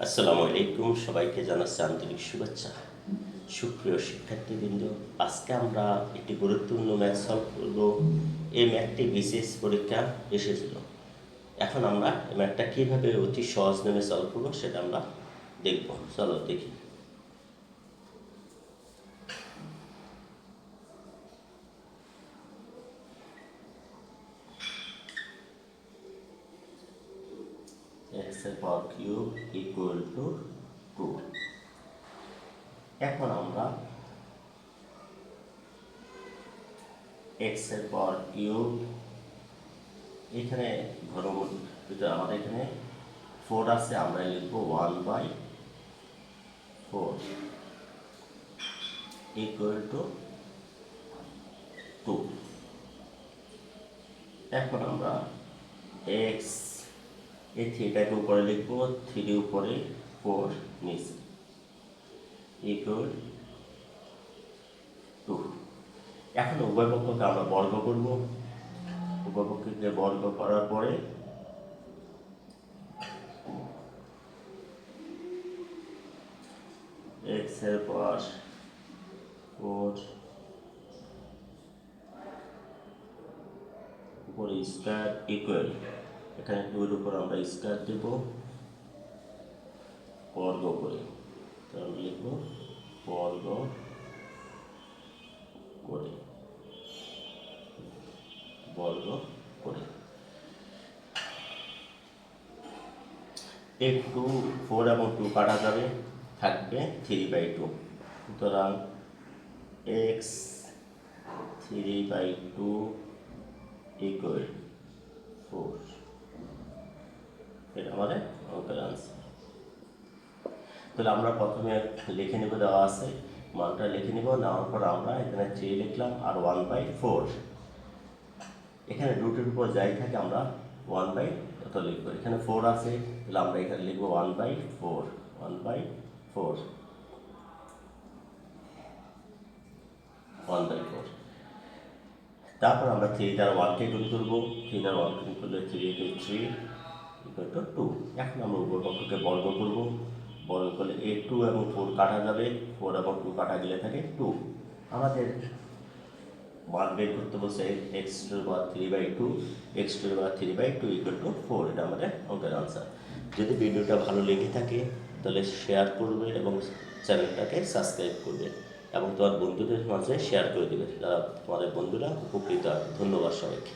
আসসালামু আলাইকুম, সবাইকে জানাচ্ছি আন্তরিক শুভেচ্ছা। সুপ্রিয় শিক্ষার্থীবৃন্দ, আজকে আমরা একটি গুরুত্বপূর্ণ ম্যাথ সলভ করব। এই ম্যাথটি বিসিএস পরীক্ষা এসেছিল। এখন আমরা এই ম্যাথটা কীভাবে অতি সহজ নেমে সলভ করবো সেটা আমরা দেখব। চলো দেখি। x এর পাওয়ার কিউব ইকুয়াল টু 2। এখন আমরা x এর পাওয়ার কিউব, এখানে ঘনমূল আমাদের এখানে 4 আছে, আমরা লিখবো 1/4 ইকুয়াল টু 2। এখন আমরা x এই থিটাকে উপরে লিখবো, 3 উপরে 4 নিচে ইকুয়াল 2। এখন উভয় পক্ষকে আমরা বর্গ করব। উভয় পক্ষকে বর্গ করার পরে x এর পাওয়ার 4 উপরে স্কয়ার ইকুয়াল, এখানে 2 এর উপর আমরা স্কয়ার দেব বর্গ করে, তাহলে লিখব বর্গ করে বর্গ করে। এই 2 4 এবং 2 কাটা যাবে, থাকবে 3/2। সুতরাং x 3/2 ইকুয়াল 4। এটা আমাদের অঙ্কের আনসার। তাহলে আমরা প্রথমে লিখে নেব, দেওয়া আছে মানটা লিখে নেব। নেওয়ার পর আমরা এখানে 3 লিখলাম আর 1/4, এখানে রুটের উপর যাই থাকে আমরা 1/, এত লিখবো। এখানে 4 আছে, তাহলে আমরা এখানে লিখবো 1/4 1/4 1/4। তারপর আমরা 3 দ্বারা 1কে গুণ করবো, 3 দ্বারা 1 গুণ করলে 3 × 3 = 2। এখন আমরা উভয় পক্ষকে বর্গ করব। বর্গ করলে এই 2 এবং 4 কাটা যাবে, 4 এবং 2 কাটা গেলে থাকে 2। আমাদের মান বের করতে বলছে x to the power 3/2 x to the পাওয়ার 3/2 = 4। এটা আমাদের অঙ্কের আনসার। যদি ভিডিওটা ভালো লেগে থাকে তাহলে শেয়ার করবে এবং চ্যানেলটাকে সাবস্ক্রাইব করবে এবং তোমার বন্ধুদের মাঝে শেয়ার করে দেবে, যারা তোমাদের বন্ধুরা উপকৃত। ধন্যবাদ সবাইকে।